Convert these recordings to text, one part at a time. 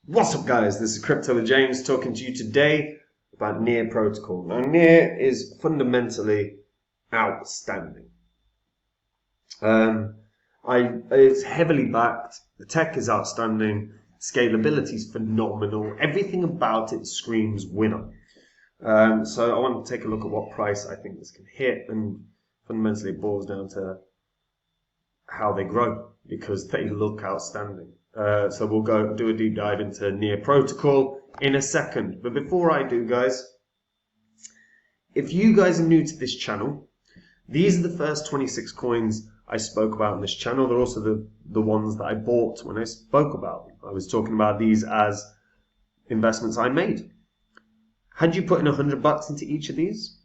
What's up, guys? This is Crypto with James talking to you today about Near Protocol. Now, Near is fundamentally outstanding. It's heavily backed. The tech is outstanding. Scalability is phenomenal. Everything about it screams winner. So I want to take a look at what price I think this can hit, and fundamentally it boils down to how they grow because they look outstanding. So we'll go do a deep dive into Near Protocol in a second. But before I do, guys, if you guys are new to this channel, these are the first 26 coins I spoke about on this channel. They're also the ones that I bought when I spoke about them. I was talking about these as investments I made. Had you put in $100 into each of these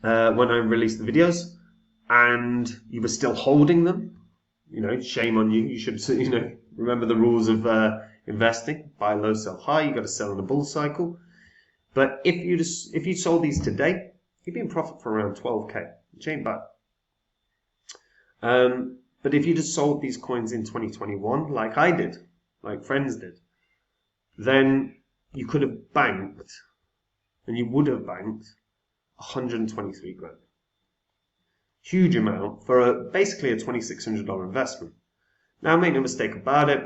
when I released the videos, and you were still holding them, shame on you. You should, remember the rules of investing: buy low, sell high. You got to sell in a bull cycle. But if you sold these today, you'd be in profit for around 12k. Chain back. But if you just sold these coins in 2021, like I did, like friends did, then you could have banked, and you would have banked 123 grand. Huge amount for basically a $2,600 investment. Now, make no mistake about it,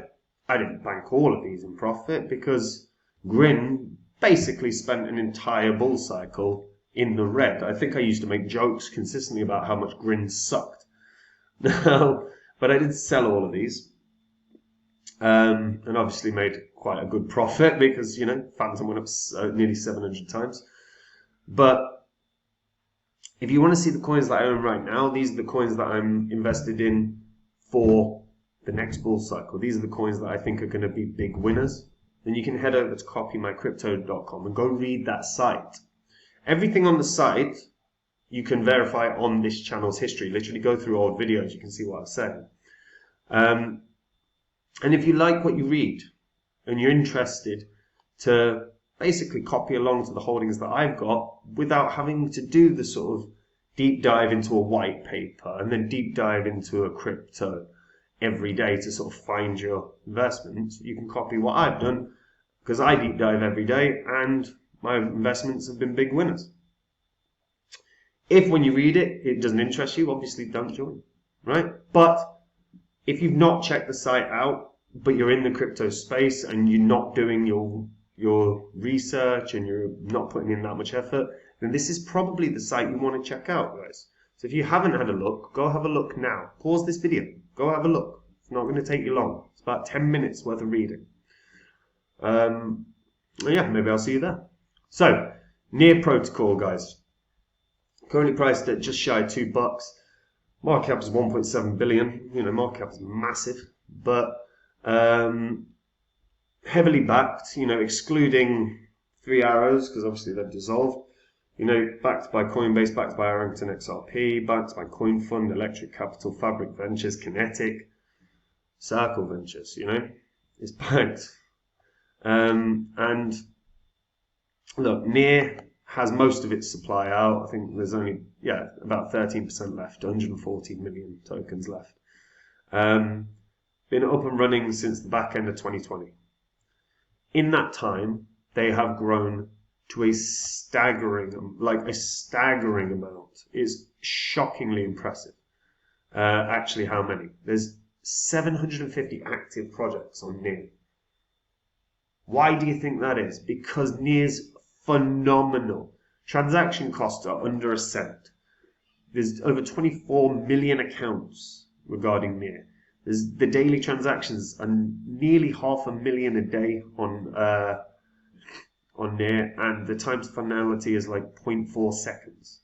I didn't bank all of these in profit because Grin basically spent an entire bull cycle in the red. I think I used to make jokes consistently about how much Grin sucked. Now, but I did sell all of these, and obviously made quite a good profit because, Phantom went up nearly 700 times. But if you want to see the coins that I own right now, these are the coins that I'm invested in for the next bull cycle. These are the coins that I think are going to be big winners. Then you can head over to copymycrypto.com and go read that site. Everything on the site you can verify on this channel's history. Literally go through old videos, you can see what I'm saying. And if you like what you read and you're interested to basically copy along to the holdings that I've got without having to do the sort of deep dive into a white paper and then deep dive into a crypto every day to sort of find your investments, you can copy what I've done because I deep dive every day and my investments have been big winners. If when you read it, it doesn't interest you, obviously don't join, right? But if you've not checked the site out, but you're in the crypto space and you're not doing your research and you're not putting in that much effort, then this is probably the site you want to check out, guys. So if you haven't had a look, go have a look now. Pause this video. Go have a look. It's not going to take you long. It's about 10 minutes worth of reading. Yeah, maybe I'll see you there. So, Near Protocol, guys. Currently priced at just shy of $2. Market cap is 1.7 billion. Market cap is massive, but heavily backed, excluding Three Arrows, because obviously they've dissolved, backed by Coinbase, backed by Arrington XRP, backed by CoinFund, Electric Capital, Fabric Ventures, Kinetic, Circle Ventures, it's backed. And look, Near has most of its supply out. I think there's only, about 13% left, 140 million tokens left. Been up and running since the back end of 2020. In that time, they have grown to a staggering amount. It's shockingly impressive. Actually, how many? There's 750 active projects on Near. Why do you think that is? Because Near's phenomenal. Transaction costs are under a cent. There's over 24 million accounts regarding Near. The daily transactions are nearly 500,000 a day on Near, and the time to finality is like 0.4 seconds.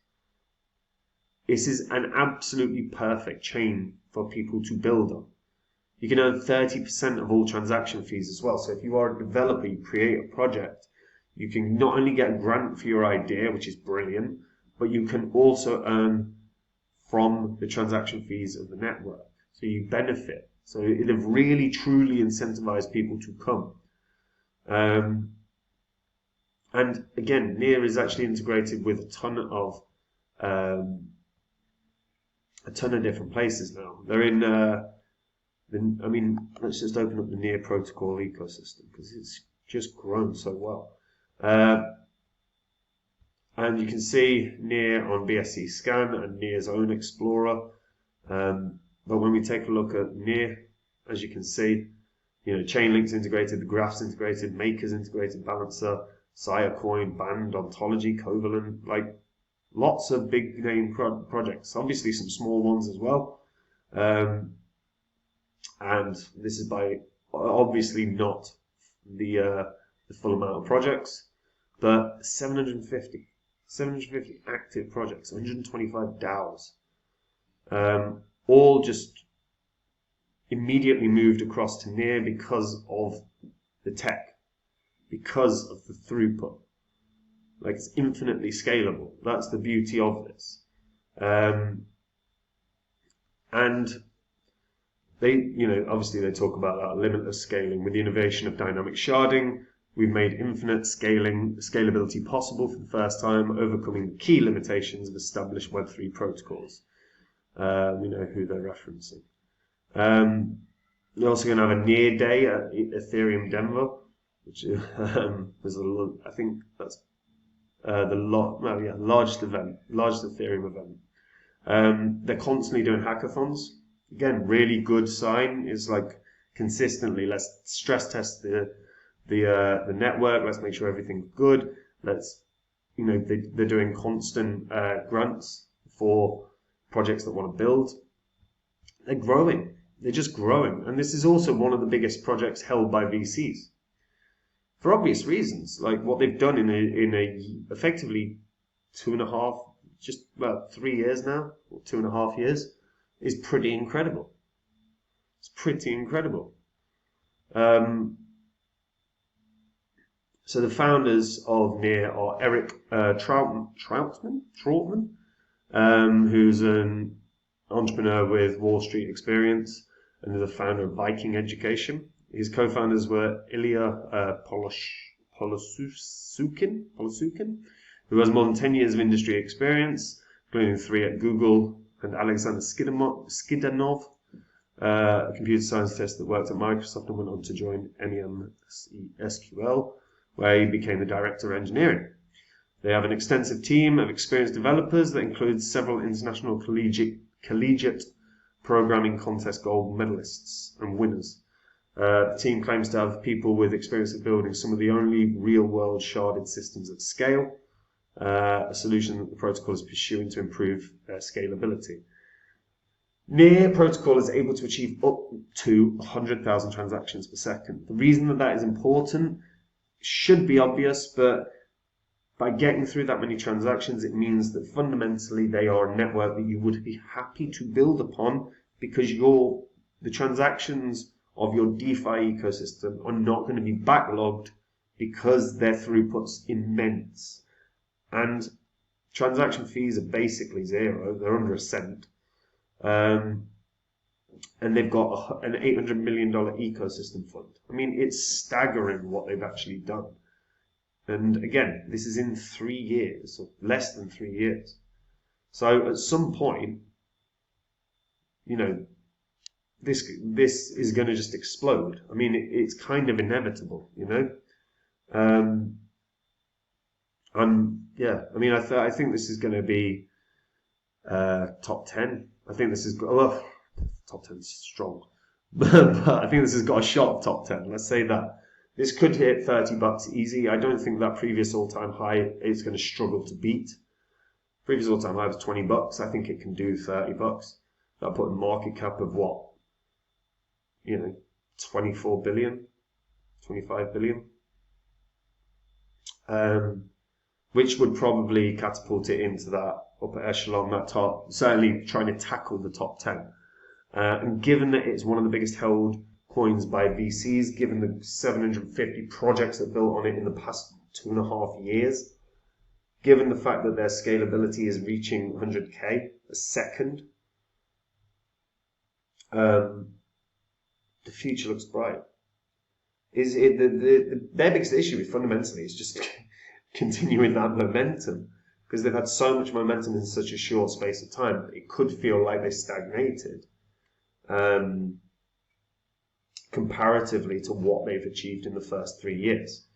This is an absolutely perfect chain for people to build on. You can earn 30% of all transaction fees as well. So if you are a developer, you create a project, you can not only get a grant for your idea, which is brilliant, but you can also earn from the transaction fees of the network. So you benefit. So they've really, truly incentivized people to come. And again, Near is actually integrated with a ton of different places now. They're in then, I mean, let's just open up the Near protocol ecosystem because it's just grown so well. And you can see Near on BSC Scan and Near's own Explorer. But when we take a look at Near, as you can see, Chainlink's integrated, the Graph's integrated, Maker's integrated, Balancer, Siacoin, Band, Ontology, Covalent, like lots of big name projects. Obviously some small ones as well. And this is by obviously not the full amount of projects, but 750 active projects, 125 DAOs, all just immediately moved across to Near because of the tech, because of the throughput. Like, it's infinitely scalable. That's the beauty of this. And they, obviously they talk about that limitless scaling. With the innovation of dynamic sharding, we've made infinite scalability possible for the first time, overcoming the key limitations of established Web3 protocols. We know who they're referencing. We're also going to have a Near Day at Ethereum Denver, which was I think that's the largest Ethereum event. They're constantly doing hackathons. Again, really good sign is like consistently, let's stress test the network. Let's make sure everything's good. Let's, they're doing constant grants for projects that want to build. They're growing. They're just growing. And this is also one of the biggest projects held by VCs. For obvious reasons, like what they've done in a effectively 2.5, just about 3 years now, or 2.5 years, is pretty incredible. It's pretty incredible. So the founders of Near are Eric Troutman, who's an entrepreneur with Wall Street experience and the founder of Viking Education. His co-founders were Ilya Polosukin, who has more than 10 years of industry experience, including 3 at Google, and Alexander Skidanov, a computer scientist that worked at Microsoft and went on to join MEMSQL, where he became the director of engineering. They have an extensive team of experienced developers that includes several international collegiate programming contest gold medalists and winners. The team claims to have people with experience of building some of the only real-world sharded systems at scale, a solution that the protocol is pursuing to improve scalability. Near protocol is able to achieve up to 100,000 transactions per second. The reason that is important should be obvious, but by getting through that many transactions, it means that fundamentally they are a network that you would be happy to build upon, because the transactions of your DeFi ecosystem are not going to be backlogged because their throughput's immense. And transaction fees are basically zero. They're under a cent. And they've got an $800 million ecosystem fund. I mean, it's staggering what they've actually done. And again, this is in 3 years, or less than 3 years. So at some point, this is going to just explode. I mean, it's kind of inevitable, I think this is going to be top 10. I think this is top 10 is strong, but I think this has got a shot top 10. Let's say that this could hit $30 easy. I don't think that previous all-time high is going to struggle to beat. Previous all-time high was $20. I think it can do $30. That'll put a market cap of what? 24 billion, 25 billion. Which would probably catapult it into that upper echelon, that top, certainly trying to tackle the top 10. And given that it's one of the biggest held coins by VCs, given the 750 projects that built on it in the past 2.5 years, given the fact that their scalability is reaching 100K a second, the future looks bright. Their biggest issue is fundamentally is just continuing that momentum, because they've had so much momentum in such a short space of time that it could feel like they stagnated. comparatively to what they've achieved in the first 3 years.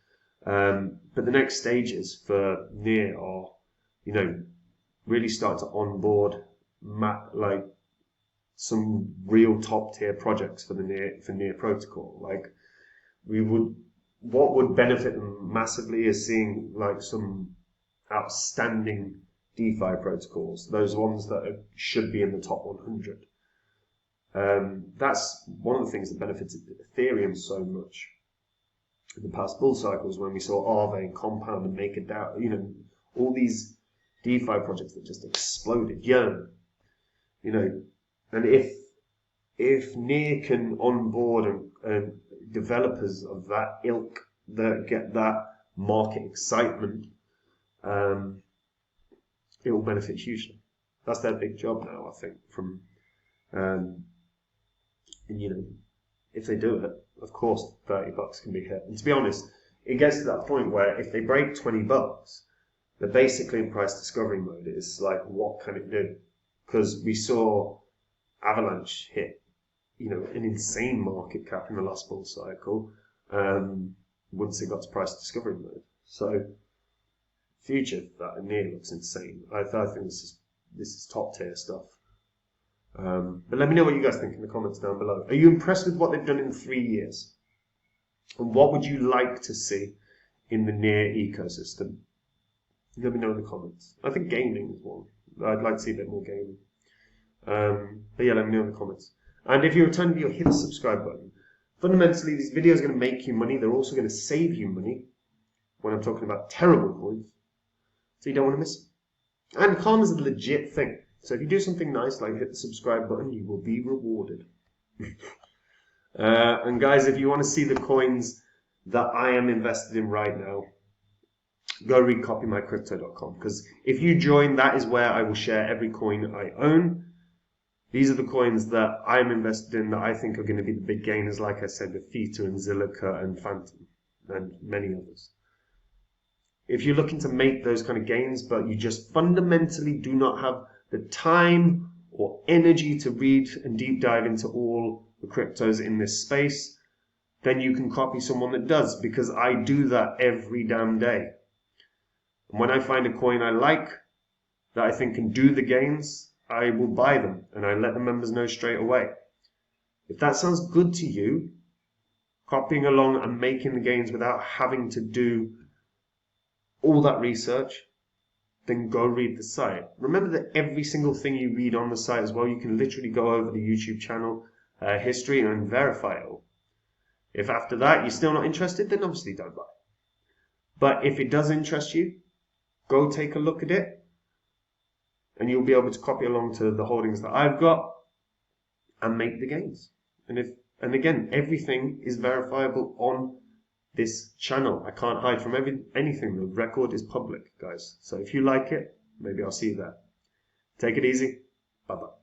But the next stages for Near are, really start to onboard like some real top tier projects for Near protocol. Like what would benefit them massively is seeing like some outstanding DeFi protocols, those ones that should be in the top 100. That's one of the things that benefited Ethereum so much in the past bull cycles, when we saw Aave and Compound and MakerDAO, all these DeFi projects that just exploded. And if Near can onboard and developers of that ilk that get that market excitement, it will benefit hugely. That's their big job now, I think. If they do it, of course, $30 can be hit. And to be honest, it gets to that point where if they break $20, they're basically in price discovery mode. It's like, what can it do? Because we saw Avalanche hit, an insane market cap in the last bull cycle once it got to price discovery mode. So, future for that Near looks insane. I think this is top tier stuff. But let me know what you guys think in the comments down below. Are you impressed with what they've done in 3 years? And what would you like to see in the Near ecosystem? Let me know in the comments. I think gaming is one. I'd like to see a bit more gaming. But yeah, let me know in the comments. And if you're a returning viewer, hit the subscribe button. Fundamentally, these videos are going to make you money. They're also going to save you money when I'm talking about terrible coins. So you don't want to miss them. And karma is a legit thing. So if you do something nice, like hit the subscribe button, you will be rewarded. And guys, if you want to see the coins that I am invested in right now, go read copymycrypto.com, because if you join, that is where I will share every coin I own. These are the coins that I'm invested in that I think are going to be the big gainers, like I said, with Theta and Zilliqa and Phantom and many others. If you're looking to make those kind of gains, but you just fundamentally do not have the time or energy to read and deep dive into all the cryptos in this space, then you can copy someone that does, because I do that every damn day. And when I find a coin I like that I think can do the gains, I will buy them and I let the members know straight away. If that sounds good to you, copying along and making the gains without having to do all that research, then go read the site. Remember that every single thing you read on the site as well, you can literally go over the YouTube channel history and verify it all. If after that you're still not interested, then obviously don't buy. But if it does interest you, go take a look at it and you'll be able to copy along to the holdings that I've got and make the gains. And again, everything is verifiable on this channel. I can't hide from anything. The record is public, guys. So if you like it, maybe I'll see you there. Take it easy. Bye-bye.